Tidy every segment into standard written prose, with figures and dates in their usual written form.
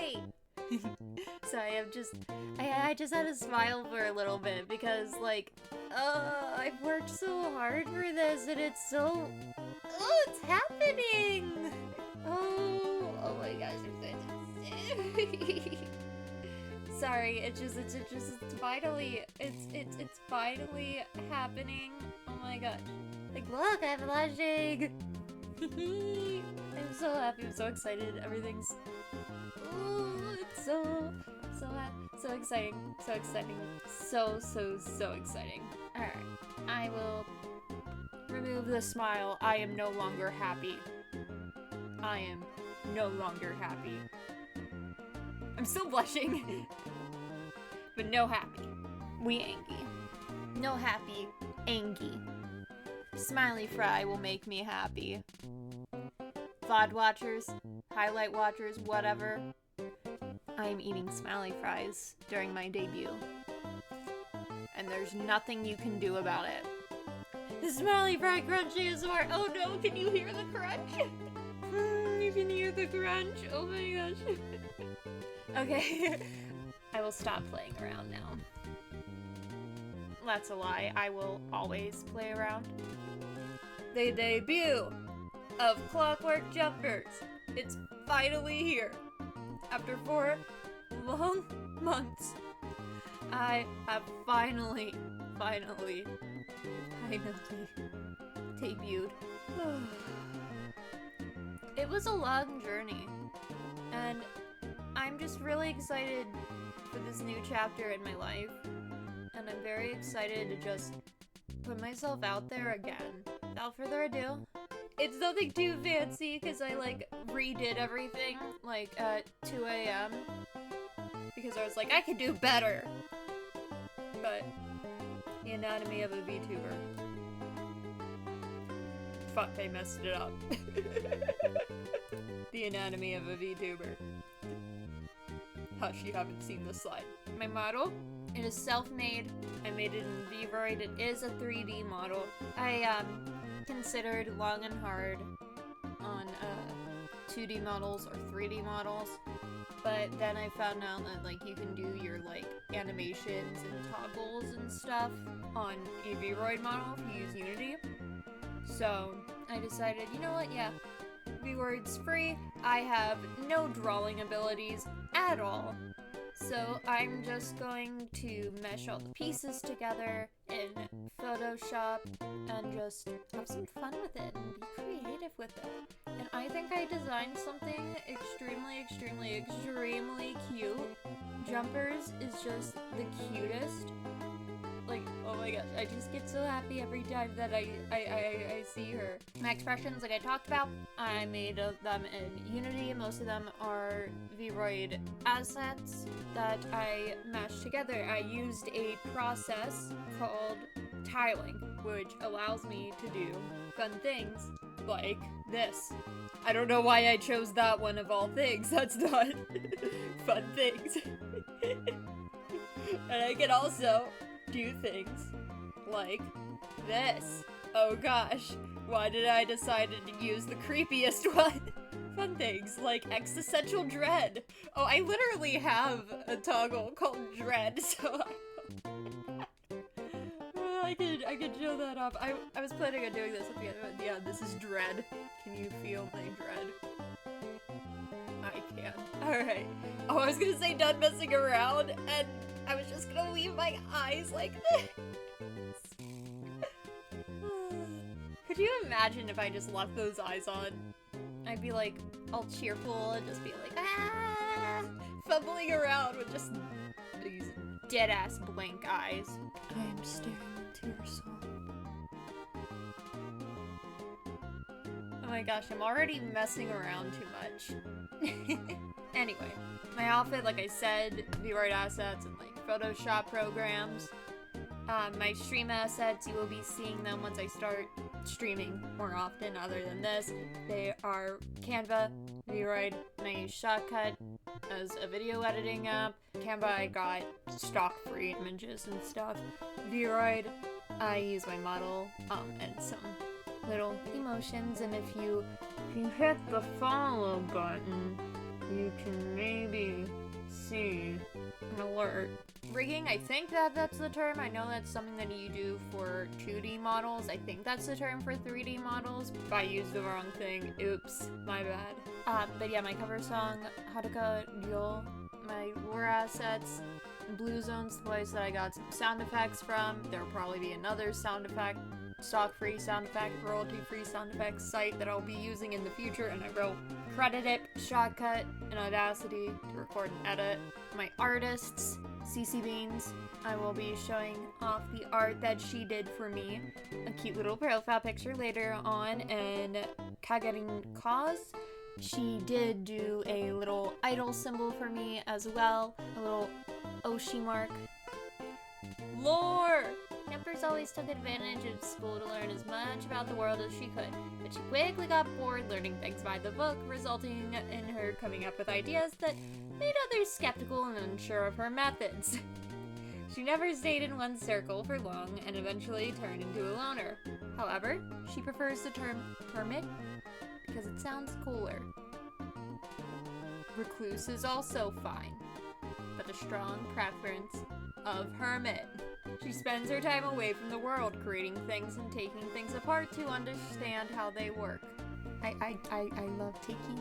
Yay! Sorry, I just had to smile for a little bit because, like, I've worked so hard for this and it's so... Oh, it's happening! Oh my gosh, I'm so excited. Sorry, it's finally happening. Oh my gosh. Like, look, I'm blushing! I'm so happy, I'm so excited, everything's... Oh, it's so exciting, so exciting, so exciting. Alright, I will remove the smile. I am no longer happy. I am no longer happy. I'm still blushing, but no happy. We angy. No happy, angy. Smiley fry will make me happy. VOD watchers, highlight watchers, whatever. I am eating smiley fries during my debut. And there's nothing you can do about it. The smiley fry crunch ASMR. Oh no, can you hear the crunch? You can hear the crunch. Oh my gosh. Okay. I will stop playing around now. That's a lie. I will always play around. The debut of Clockwork Jumpers. It's finally here. After 4 long months, I have finally debuted. It was a long journey, and I'm just really excited for this new chapter in my life, and I'm very excited to just put myself out there again. Without further ado, it's nothing too fancy because I like redid everything like at 2 a.m. because I was like, I could do better. But the anatomy of a VTuber. Fuck, I messed it up. The anatomy of a VTuber. Hush, you haven't seen this slide. My model, it is self-made. I made it in VRoid. It is a 3D model. I considered long and hard on 2D models or 3D models, but then I found out that like you can do your like animations and toggles and stuff on a VRoid model if you use Unity. So I decided, you know what, yeah, VRoid's free. I have no drawing abilities at all. So I'm just going to mesh all the pieces together in Photoshop and just have some fun with it and be creative with it. And I think I designed something extremely cute. Jumpers is just the cutest. Like, oh my gosh, I just get so happy every time that I see her. My expressions, like I talked about, I made them in Unity. Most of them are VRoid assets that I mashed together. I used a process called tiling, which allows me to do fun things like this. I don't know why I chose that one of all things. That's not fun things. And I can also do things like this. Oh gosh, why did I decide to use the creepiest one? Fun things like existential dread. Oh, I literally have a toggle called dread, so I could show that off. I was planning on doing this at the end, but yeah, this is dread. Can you feel my dread? I can. Alright. Oh, I was gonna say done messing around, and I was just gonna leave my eyes like this. Could you imagine if I just left those eyes on? I'd be like all cheerful and just be like, ah, fumbling around with just these dead-ass blank eyes. I am staring into your soul. Oh my gosh, I'm already messing around too much. Anyway, my outfit, like I said, VRoid assets and like Photoshop programs. My stream assets, you will be seeing them once I start streaming more often other than this. They are Canva, VRoid, and I use Shotcut as a video editing app. Canva, I got stock free images and stuff. VRoid, I use my model, and some little emotions, and if you hit the follow button, you can maybe see an alert. Rigging, I think that's the term. I know that's something that you do for 2D models. I think that's the term for 3D models. If I used the wrong thing, oops, my bad. But yeah, my cover song, Haruka Ryo, my lore assets, Blue Zone's the place that I got some sound effects from. There'll probably be another sound effect, stock-free sound effect, royalty-free sound effects site that I'll be using in the future, and I will credit it, Shotcut, and Audacity to record and edit. My artists, CC Beans, I will be showing off the art that she did for me. A cute little profile picture later on, and Kagarin Cause, she did do a little idol symbol for me as well, a little Oshi mark. Lore! Empress always took advantage of school to learn as much about the world as she could, but she quickly got bored learning things by the book, resulting in her coming up with ideas that made others skeptical and unsure of her methods. She never stayed in one circle for long and eventually turned into a loner. However, she prefers the term hermit because it sounds cooler. Recluse is also fine, but a strong preference of hermit. She spends her time away from the world, creating things and taking things apart to understand how they work. I love taking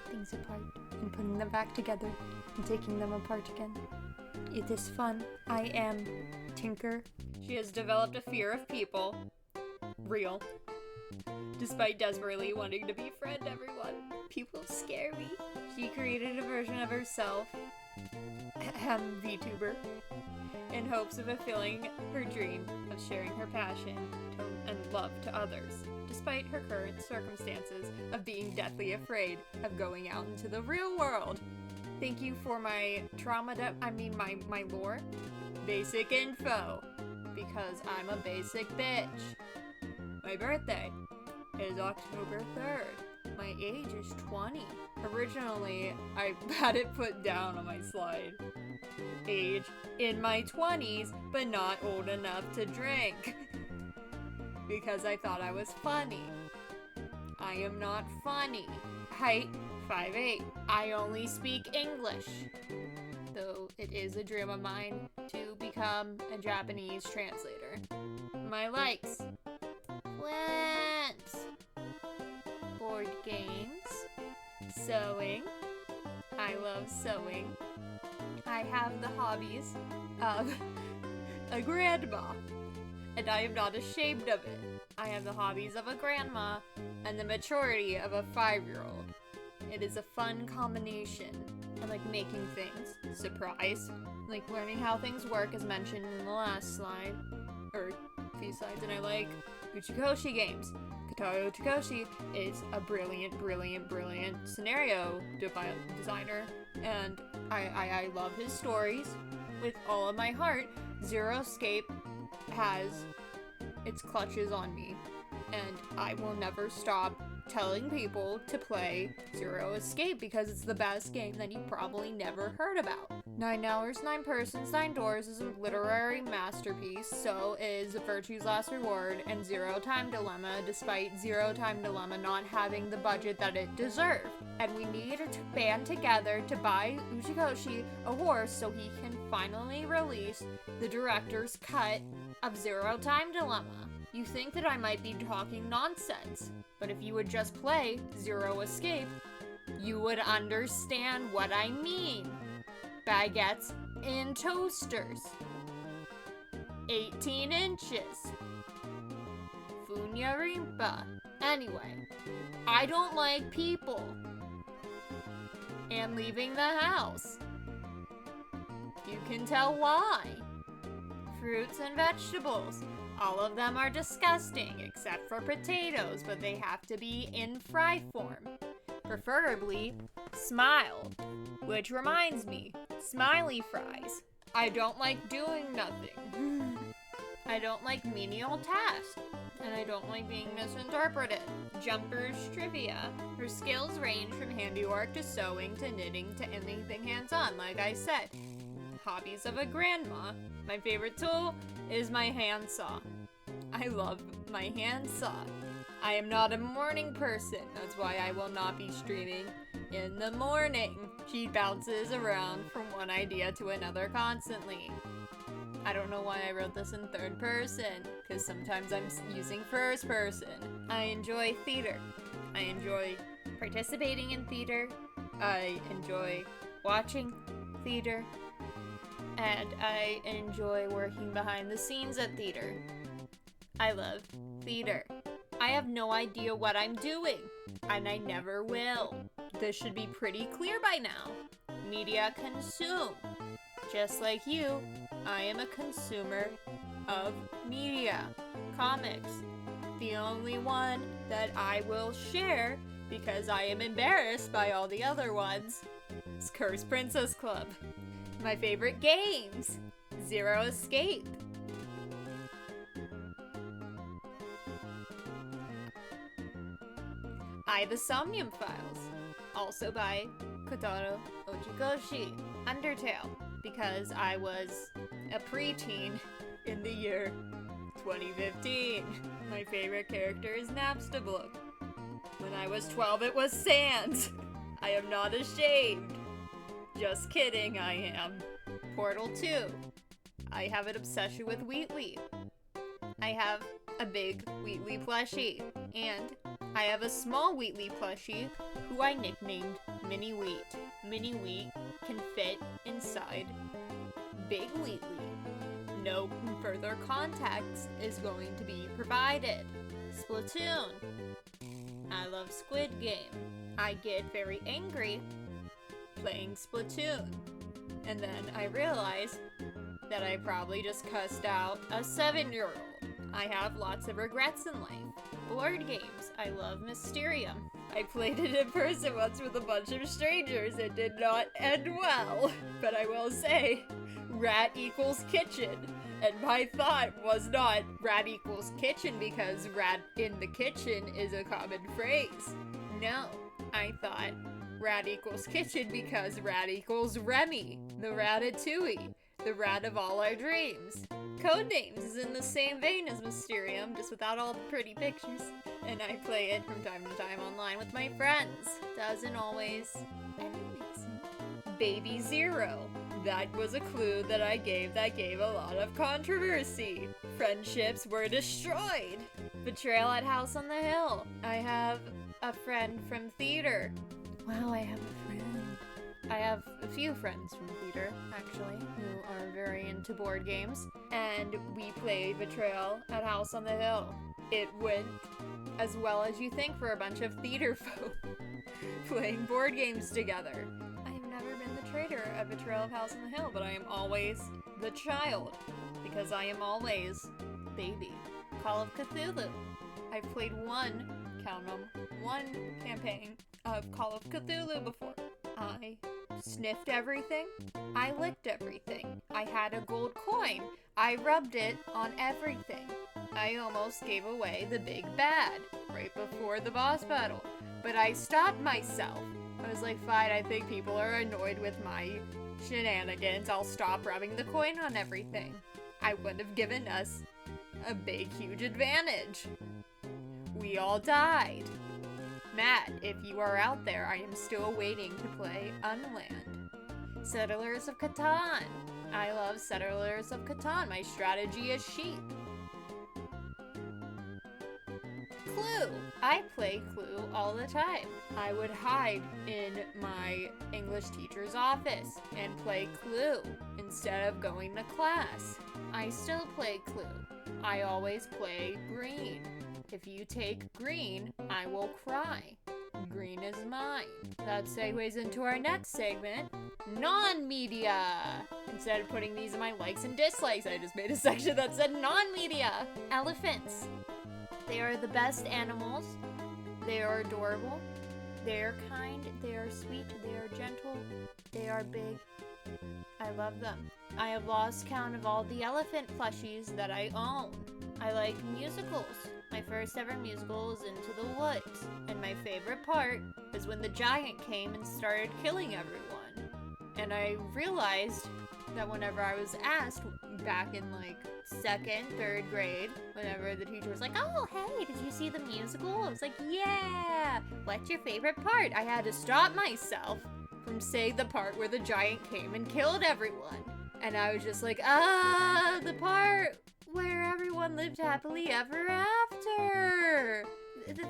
things apart and putting them back together and taking them apart again. It is fun. I am Tinker. She has developed a fear of people. Real. Despite desperately wanting to befriend everyone. People scare me. She created a version of herself, VTuber, in hopes of fulfilling her dream of sharing her passion and love to others, despite her current circumstances of being deathly afraid of going out into the real world. Thank you for my my lore. Basic info, because I'm a basic bitch. My birthday is October 3rd. My age is 20. Originally, I had it put down on my slide. Age in my 20s, but not old enough to drink. Because I thought I was funny. I am not funny. Height, 5'8". I only speak English. Though it is a dream of mine to become a Japanese translator. My likes. Plants. Board games. Sewing. I love sewing. I have the hobbies of a grandma, and I am not ashamed of it. I have the hobbies of a grandma and the maturity of a 5-year-old. It is a fun combination. I like making things. Surprise. I like learning how things work, as mentioned in the last slide, or few slides, and I like Uchikoshi games. Kotaro Uchikoshi is a brilliant scenario designer, and I love his stories with all of my heart. Zero Escape has its clutches on me, and I will never stop telling people to play Zero Escape because it's the best game that you probably never heard about. 9 Hours, 9 Persons, 9 Doors is a literary masterpiece, so is Virtue's Last Reward and Zero Time Dilemma, despite Zero Time Dilemma not having the budget that it deserved. And we need to band together to buy Uchikoshi a horse so he can finally release the director's cut of Zero Time Dilemma. You think that I might be talking nonsense, but if you would just play Zero Escape, you would understand what I mean. Baguettes in toasters. 18 inches. Funyarimpa. Anyway, I don't like people. And leaving the house. You can tell why. Fruits and vegetables. All of them are disgusting, except for potatoes, but they have to be in fry form. Preferably smiled. Which reminds me, smiley fries. I don't like doing nothing. I don't like menial tasks. And I don't like being misinterpreted. Jumper's trivia. Her skills range from handiwork to sewing to knitting to anything hands-on, like I said. Hobbies of a grandma. My favorite tool is my handsaw. I love my handsaw. I am not a morning person. That's why I will not be streaming in the morning. She bounces around from one idea to another constantly. I don't know why I wrote this in third person, because sometimes I'm using first person. I enjoy theater. I enjoy participating in theater. I enjoy watching theater. And I enjoy working behind the scenes at theater. I love theater. I have no idea what I'm doing, and I never will. This should be pretty clear by now. Media consume. Just like you, I am a consumer of media. Comics. The only one that I will share, because I am embarrassed by all the other ones, is Cursed Princess Club. My favorite games. Zero Escape. The Somnium Files, also by Kotaro Ochikoshi. Undertale, because I was a preteen in the year 2015. My favorite character is Napstablook. When I was 12, it was Sans. I am not ashamed. Just kidding, I am. Portal 2. I have an obsession with Wheatley. I have a big Wheatley plushie, and I have a small Wheatley plushie who I nicknamed Mini Wheat. Mini Wheat can fit inside Big Wheatley. No further context is going to be provided. Splatoon. I love Squid Game. I get very angry playing Splatoon. And then I realize that I probably just cussed out a 7-year-old. I have lots of regrets in life. Board games. I love Mysterium. I played it in person once with a bunch of strangers. It did not end well. But I will say, rat equals kitchen. And my thought was not rat equals kitchen because rat in the kitchen is a common phrase. No, I thought rat equals kitchen because rat equals Remy, the Ratatouille, the rat of all our dreams. Codenames is in the same vein as Mysterium, just without all the pretty pictures. And I play it from time to time online with my friends. Doesn't always end amazing. Baby Zero. That was a clue that I gave that gave a lot of controversy. Friendships were destroyed. Betrayal at House on the Hill. I have a friend from theater. Wow, I have a friend. I have a few friends from theater, actually, who are very into board games. And we played Betrayal at House on the Hill. It went as well as you think for a bunch of theater folk playing board games together. I have never been the traitor at Betrayal of House on the Hill, but I am always the child, because I am always baby. Call of Cthulhu. I've played one campaign of Call of Cthulhu before. I sniffed everything. I licked everything. I had a gold coin. I rubbed it on everything. I almost gave away the big bad right before the boss battle, but I stopped myself. I was like, fine, I think people are annoyed with my shenanigans. I'll stop rubbing the coin on everything. I would have given us a big, huge advantage. We all died. Matt, if you are out there, I am still waiting to play Unland. Settlers of Catan. I love Settlers of Catan. My strategy is sheep. Clue. I play Clue all the time. I would hide in my English teacher's office and play Clue instead of going to class. I still play Clue. I always play green. If you take green, I will cry. Green is mine. That segues into our next segment, non-media. Instead of putting these in my likes and dislikes, I just made a section that said non-media. Elephants. They are the best animals. They are adorable. They are kind. They are sweet. They are gentle. They are big. I love them. I have lost count of all the elephant plushies that I own. I like musicals. My first ever musical was Into the Woods, and my favorite part is when the giant came and started killing everyone. And I realized that whenever I was asked back in like 2nd, 3rd grade, whenever the teacher was like, oh, hey, did you see the musical? I was like, yeah, what's your favorite part? I had to stop myself from saying the part where the giant came and killed everyone. And I was just like, the part where everyone lived happily ever after.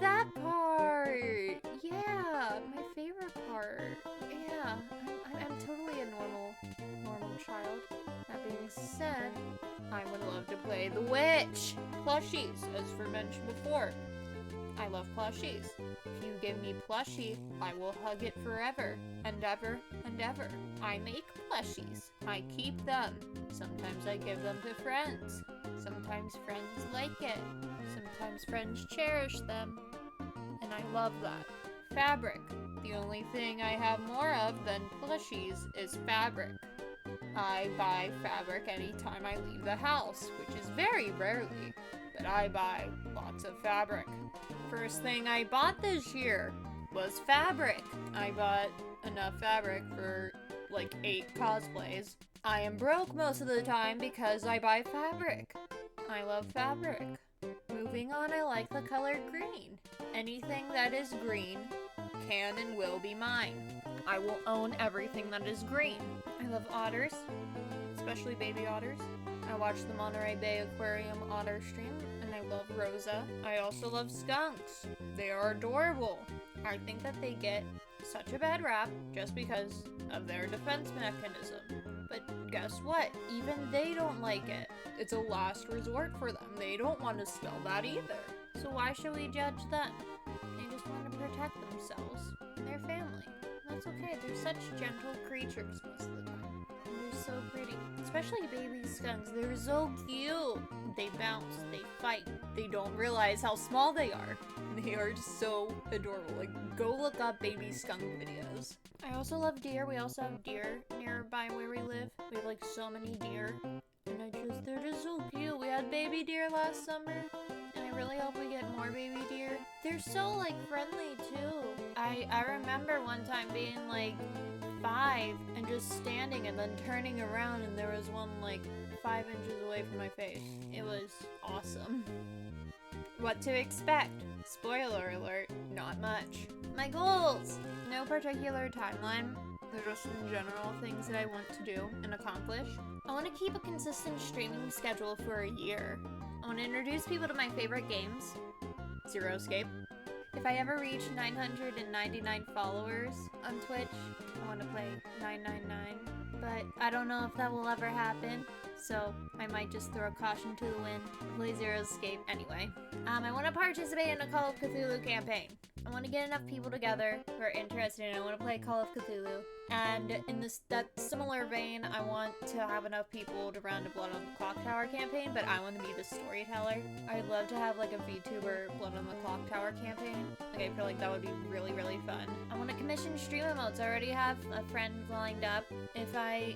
That part. Yeah, my favorite part. Yeah, I'm totally a normal child. That being said, I would love to play the witch. Plushies, as mentioned before. I love plushies. If you give me plushie, I will hug it forever and ever and ever. I make plushies. I keep them. Sometimes I give them to friends. Sometimes friends like it. Sometimes friends cherish them. And I love that. Fabric. The only thing I have more of than plushies is fabric. I buy fabric anytime I leave the house, which is very rarely, but I buy lots of fabric. First thing I bought this year was fabric. I bought enough fabric for like 8 cosplays. I am broke most of the time because I buy fabric. I love fabric. Moving on, I like the color green. Anything that is green can and will be mine. I will own everything that is green. I love otters, especially baby otters. I watch the Monterey Bay Aquarium otter stream, and I love Rosa. I also love skunks. They are adorable. I think that they get such a bad rap just because of their defense mechanism. But guess what? Even they don't like it. It's a last resort for them. They don't want to smell that either. So why should we judge them? They just want to protect themselves and their family. That's okay. They're such gentle creatures most of the time. And they're so pretty. Especially baby skunks. They're so cute. They bounce. They fight. They don't realize how small they are. They are so adorable. Like, go look up baby skunk videos. I also love deer. We also have deer nearby where we live. We have like so many deer. And they're just so cute. We had baby deer last summer. And I really hope we get more baby deer. They're so like friendly too. I remember one time being like 5 and just standing and then turning around and there was one like 5 inches away from my face. It was awesome. What to expect? Spoiler alert, not much. My goals! No particular timeline. They're just in general things that I want to do and accomplish. I want to keep a consistent streaming schedule for a year. I want to introduce people to my favorite games. Zero Escape. If I ever reach 999 followers on Twitch, I want to play 999. But I don't know if that will ever happen, so I might just throw caution to the wind and play Zero Escape anyway. I want to participate in a Call of Cthulhu campaign. I want to get enough people together who are interested and I want to play Call of Cthulhu. And in that similar vein, I want to have enough people to run a Blood on the Clock Tower campaign, but I want to be the storyteller. I'd love to have like a VTuber Blood on the Clock Tower campaign. Like, I feel like that would be really, really fun. I want to commission stream emotes. I already have a friend lined up. If I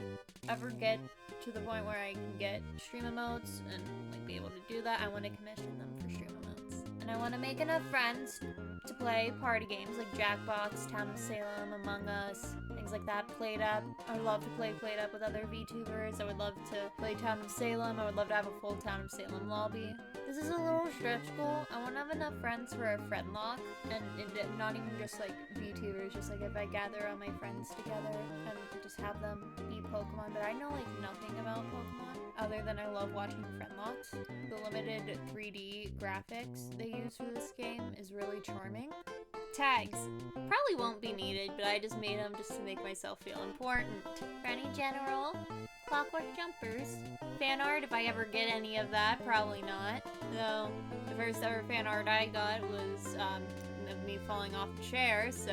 ever get to the point where I can get stream emotes and like be able to do that, I want to commission them for stream emotes. And I want to make enough friends to play party games like Jackbox, Town of Salem, Among Us, things like that. Played Up. I would love to play Played Up with other VTubers. I would love to play Town of Salem. I would love to have a full Town of Salem lobby. This is a little stretch goal. I want to have enough friends for a friend lock, and not even just like VTubers, just like if I gather all my friends together and just have them be Pokemon. But I know like nothing about Pokemon other than I love watching friend locks. The limited 3D graphics they use for this game is really charming. Tags. Probably won't be needed, but I just made them just to make myself feel important. Granny General. Clockwork jumpers. Fan art, if I ever get any of that, probably not. Though, the first ever fan art I got was of me falling off a chair, so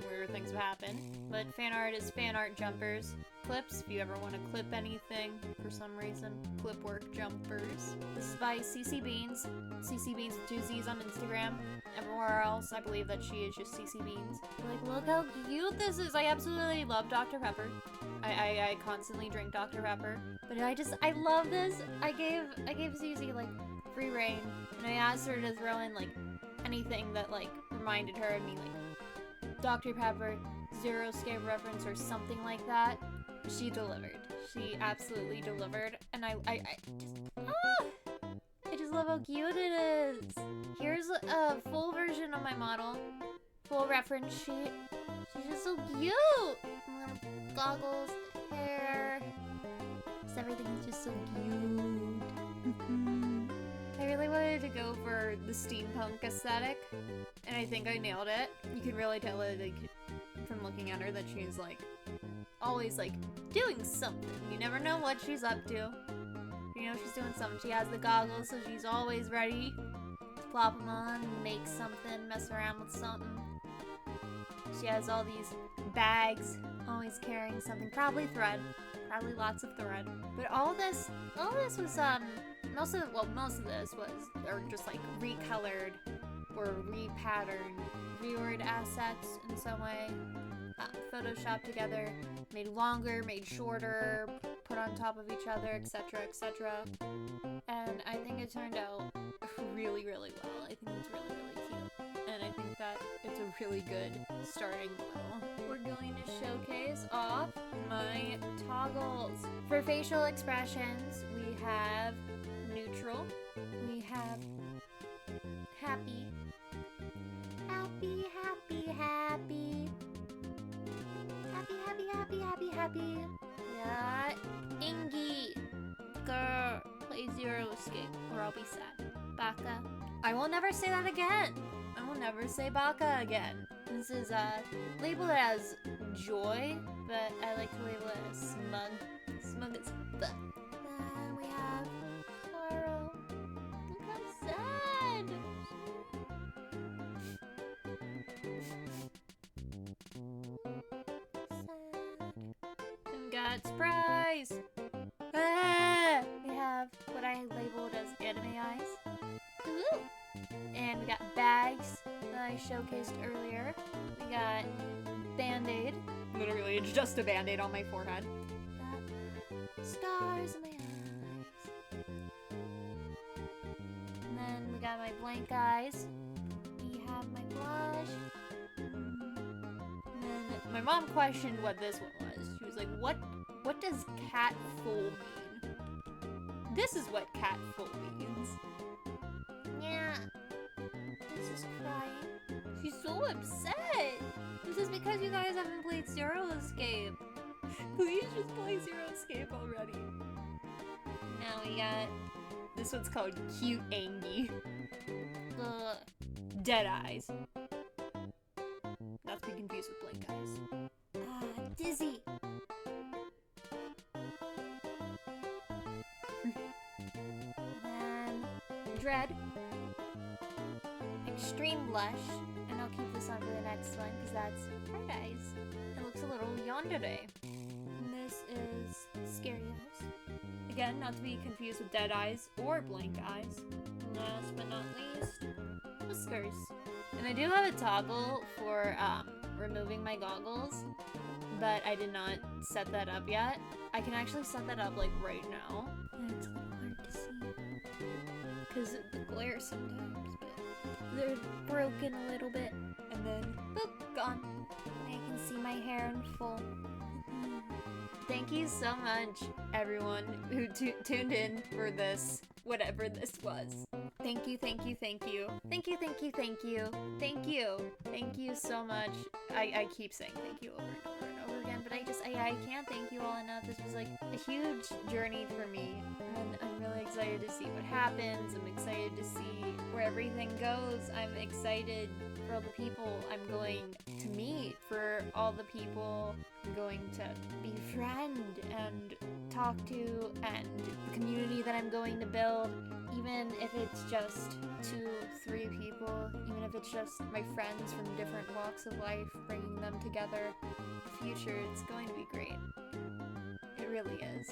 weird things have happened. But fan art is fan art jumpers. Clips, if you ever want to clip anything for some reason. Clipwork jumpers. This is by CC Beans. CC Beans with 2 Z's on Instagram. Everywhere else, I believe that she is just CC Beans. Like, look how cute this is. I absolutely love Dr. Pepper. I constantly drink Dr. Pepper. But I love this. I gave CC like free reign, and I asked her to throw in like anything that like reminded her of me, like Dr. Pepper, Zero-Escape reference or something like that. She delivered. She absolutely delivered. And I just love how cute it is. Here's a full version of my model. Full reference sheet. She's just so cute. Little goggles, hair. Just everything is just so cute. I really wanted to go for the steampunk aesthetic, and I think I nailed it. You can really tell it, like, from looking at her that she's like always like doing something. You never know what she's up to. You know she's doing something. She has the goggles, so she's always ready to plop them on and make something, mess around with something. She has all these bags, always carrying something, probably thread, probably lots of thread. But all this was most of this was, or just like recolored or repatterned, reordered assets in some way, photoshopped together, made longer, made shorter, put on top of each other, etc., etc. And I think it turned out really, really well. I think it's really, really cute. And I think that it's a really good starting model. We're going to showcase off my toggles. For facial expressions, we have neutral, we have happy, happy, happy, happy, happy, happy, happy, happy, happy. Yeah, Ingy, girl, play Zero-Escape, or I'll be sad. Baka. I will never say that again. I will never say Baka again. This is labeled as joy, but I like to label it as smug. Smug as fuck. Then we have sorrow. Look how sad. Sad. And got surprise. Ah! We have what I labeled as anime eyes. Ooh. And we got bags that I showcased earlier. We got Band-Aid. Literally, it's just a Band-Aid on my forehead. Got stars in my eyes. And then we got my blank eyes. We have my blush. And then my mom questioned what this one was. She was like, what does cat full mean? This is what cat full means. Yeah. This is crying. She's so upset. This is because you guys haven't played Zero-Escape. Please just play Zero-Escape already. Now we got... This one's called Cute Angie. Dead eyes. Not to be confused with blank eyes. Dizzy. And Dread. Extreme blush, and I'll keep this on for the next one because that's Bright Eyes. It looks a little yandere. And this is Scary Eyes. Again, not to be confused with Dead Eyes or Blank Eyes. Last but not least, Whiskers. And I do have a toggle for removing my goggles, but I did not set that up yet. I can actually set that up like right now. And it's a little hard to see because of the glare sometimes, but they're broken a little bit, and then boop, gone. I can see my hair in full. Thank you so much, everyone who tuned in for this, whatever this was. Thank you, thank you, thank you. Thank you, thank you, thank you. Thank you. Thank you so much. I keep saying thank you over and over and over again, but I can't thank you all enough. This was like a huge journey for me, and I'm really excited to see what happens. I'm excited to see where everything goes. I'm excited for all the people I'm going to meet, for all the people I'm going to befriend and talk to, and the community that I'm going to build, even if it's just 2-3 people, even if it's just my friends from different walks of life, bringing them together. The future, it's going to be great. It really is.